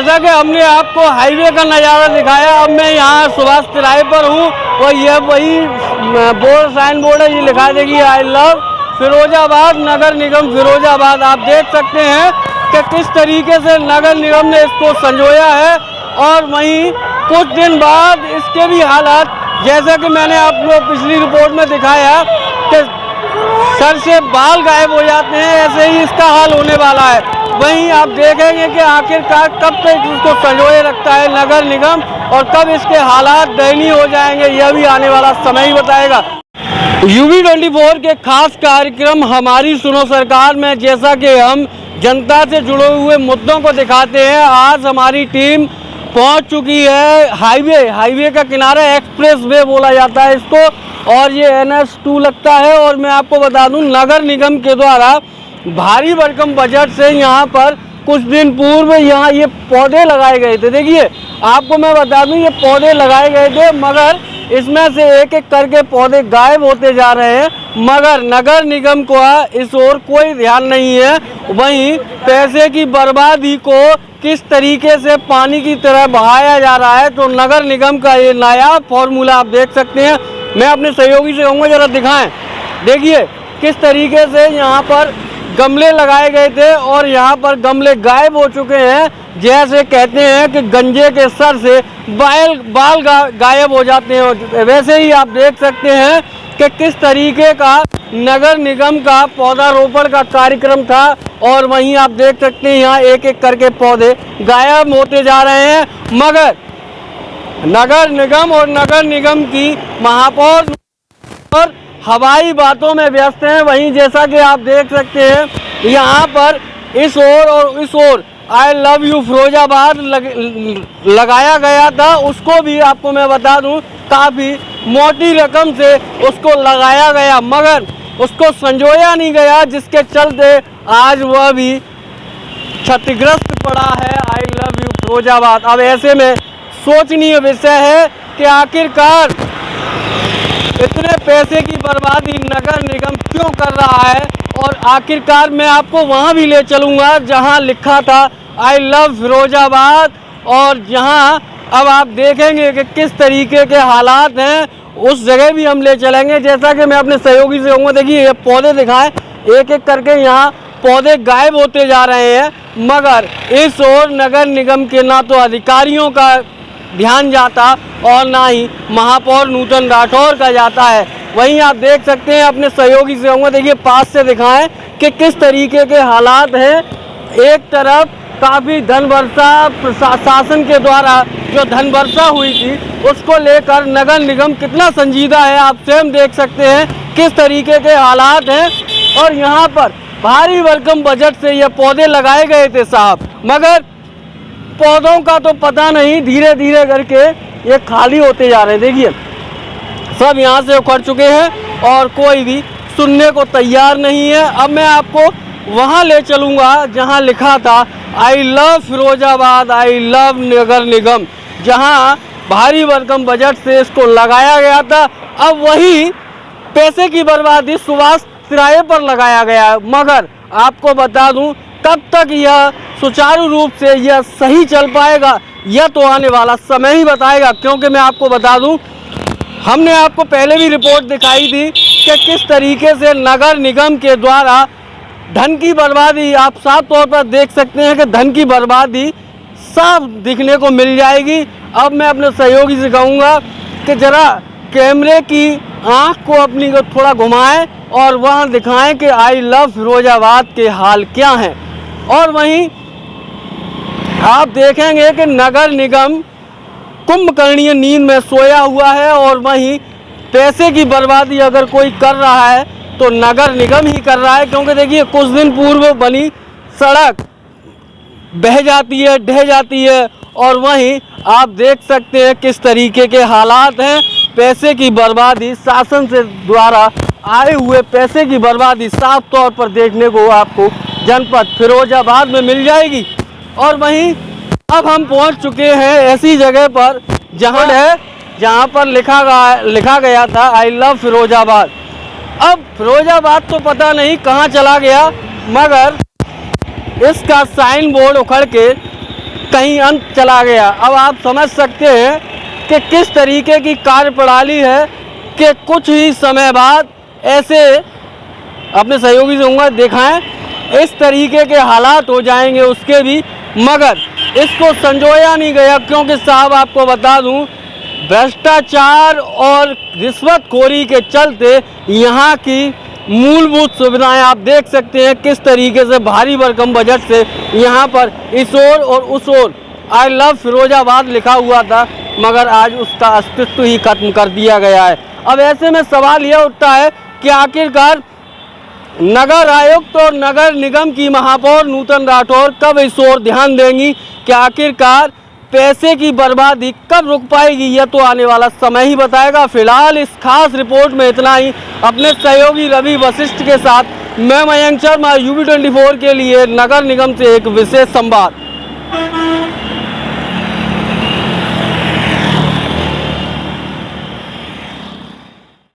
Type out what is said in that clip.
जैसा कि हमने आपको हाईवे का नज़ारा दिखाया, अब मैं यहाँ सुभाष तिराहे पर हूँ और यह वही बोर्ड साइन बोर्ड है, ये लिखा देखिए आई लव फिरोजाबाद, नगर निगम फिरोजाबाद। आप देख सकते हैं कि किस तरीके से नगर निगम ने इसको संजोया है। और वहीं कुछ दिन बाद इसके भी हालात, जैसा कि मैंने आपको पिछली रिपोर्ट में दिखाया कि सर से बाल गायब हो जाते हैं, ऐसे ही इसका हाल होने वाला है। वहीं आप देखेंगे कि आखिरकार कब तक इसको संजोए रखता है नगर निगम और कब इसके हालात दयनीय हो जाएंगे, यह भी आने वाला समय ही बताएगा। UB24 के खास कार्यक्रम हमारी सुनो सरकार में जैसा कि हम जनता से जुड़े हुए मुद्दों को दिखाते हैं, आज हमारी टीम पहुंच चुकी है हाईवे का किनारा, एक्सप्रेस वे बोला जाता है इसको, और ये NH2 लगता है। और मैं आपको बता दूं, नगर निगम के द्वारा भारी भरकम बजट से यहाँ पर कुछ दिन पूर्व यहाँ ये पौधे लगाए गए थे। देखिए आपको मैं बता दूं, ये पौधे लगाए गए थे, मगर इसमें से एक एक करके पौधे गायब होते जा रहे हैं, मगर नगर निगम को इस ओर कोई ध्यान नहीं है। वहीं पैसे की बर्बादी को किस तरीके से पानी की तरह बहाया जा रहा है, तो नगर निगम का ये नायाब फॉर्मूला आप देख सकते हैं। मैं अपने सहयोगी से कहूँगा जरा दिखाएं। देखिए किस तरीके से यहाँ पर गमले लगाए गए थे और यहाँ पर गमले गायब हो चुके हैं। जैसे कहते हैं कि गंजे के सर से बाल गायब हो जाते हैं, वैसे ही आप देख सकते हैं कि किस तरीके का नगर निगम का पौधारोपण का कार्यक्रम था। और वहीं आप देख सकते हैं यहाँ एक एक करके पौधे गायब होते जा रहे हैं, मगर नगर निगम और नगर निगम की महापौर और हवाई बातों में व्यस्त हैं। वहीं जैसा कि आप देख सकते हैं यहाँ पर इस ओर और इस ओर आई लव यू फिरोजाबाद लगाया गया था, उसको भी आपको मैं बता दूं काफ़ी मोटी रकम से उसको लगाया गया, मगर उसको संजोया नहीं गया, जिसके चलते आज वह भी क्षतिग्रस्त पड़ा है आई लव यू फिरोजाबाद। अब ऐसे में सोचनीय विषय है कि आखिरकार इतने पैसे की बर्बादी नगर निगम क्यों कर रहा है। और आखिरकार मैं आपको वहां भी ले चलूँगा जहां लिखा था आई लव फिरोजाबाद, और जहां अब आप देखेंगे कि किस तरीके के हालात हैं, उस जगह भी हम ले चलेंगे। जैसा कि मैं अपने सहयोगी से कहूँगा, देखिए ये पौधे दिखाएं, एक एक करके यहाँ पौधे गायब होते जा रहे हैं, मगर इस ओर नगर निगम के ना तो अधिकारियों का ध्यान जाता और ना ही महापौर नूतन राठौर का जाता है। वहीं आप देख सकते हैं, अपने सहयोगी से कहूँगा देखिए पास से दिखाएं कि किस तरीके के हालात हैं। एक तरफ काफ़ी धन वर्षा प्रशासन के द्वारा जो धन वर्षा हुई थी उसको लेकर नगर निगम कितना संजीदा है, आप स्वयं देख सकते हैं किस तरीके के हालात हैं। और यहाँ पर भारी भरकम बजट से ये पौधे लगाए गए थे साहब, मगर पौधों का तो पता नहीं, धीरे धीरे करके ये खाली होते जा रहे हैं। देखिए सब यहाँ से उखड़ चुके हैं और कोई भी सुनने को तैयार नहीं है। अब मैं आपको वहाँ ले चलूँगा जहाँ लिखा था I love Firozabad, I love नगर निगम, जहाँ भारी भरकम बजट से इसको लगाया गया था। अब वही पैसे की बर्बादी सुभाष तिराहे पर लगाया गया है, मगर आपको बता दूं कब तक यह सुचारू रूप से यह सही चल पाएगा यह तो आने वाला समय ही बताएगा। क्योंकि मैं आपको बता दूं, हमने आपको पहले भी रिपोर्ट दिखाई थी कि किस तरीके से नगर निगम के द्वारा धन की बर्बादी, आप साफ तौर पर देख सकते हैं कि धन की बर्बादी साफ दिखने को मिल जाएगी। अब मैं अपने सहयोगी से कहूँगा कि ज़रा कैमरे की आँख को अपनी को थोड़ा घुमाएं और वहाँ दिखाएं कि आई लव फिरोजाबाद के हाल क्या हैं। और वहीं आप देखेंगे कि नगर निगम कुंभकर्णीय नींद में सोया हुआ है, और वहीं पैसे की बर्बादी अगर कोई कर रहा है तो नगर निगम ही कर रहा है। क्योंकि देखिए कुछ दिन पूर्व बनी सड़क बह जाती है, ढह जाती है, और वहीं आप देख सकते हैं किस तरीके के हालात हैं। पैसे की बर्बादी, शासन से द्वारा आए हुए पैसे की बर्बादी साफ तौर पर देखने को आपको जनपद फिरोजाबाद में मिल जाएगी। और वहीं अब हम पहुंच चुके हैं ऐसी जगह पर जहां पर लिखा गया था आई लव फिरोजाबाद। अब फिरोजाबाद तो पता नहीं कहां चला गया, मगर इसका साइन बोर्ड उखड़ के कहीं अंत चला गया। अब आप समझ सकते हैं कि किस तरीके की कार्यप्रणाली है कि कुछ ही समय बाद ऐसे अपने सहयोगी से कहूँगा दिखाएं, इस तरीके के हालात हो जाएंगे उसके भी, मगर इसको संजोया नहीं गया। क्योंकि साहब आपको बता दूं, भ्रष्टाचार और रिश्वतखोरी के चलते यहाँ की मूलभूत सुविधाएं आप देख सकते हैं किस तरीके से भारी भरकम बजट से यहाँ पर इस ओर और उस ओर आई लव फिरोजाबाद लिखा हुआ था, मगर आज उसका अस्तित्व ही खत्म कर दिया गया है। अब ऐसे में सवाल यह उठता है कि आखिरकार नगर आयुक्त और नगर निगम की महापौर नूतन राठौर कब इस ओर ध्यान देंगी कि आखिरकार पैसे की बर्बादी कब रुक पाएगी, यह तो आने वाला समय ही बताएगा। फिलहाल इस खास रिपोर्ट में इतना ही। अपने सहयोगी रवि वशिष्ठ के साथ मैं मयंक शर्मा, UB24 के लिए नगर निगम से एक विशेष संवाद।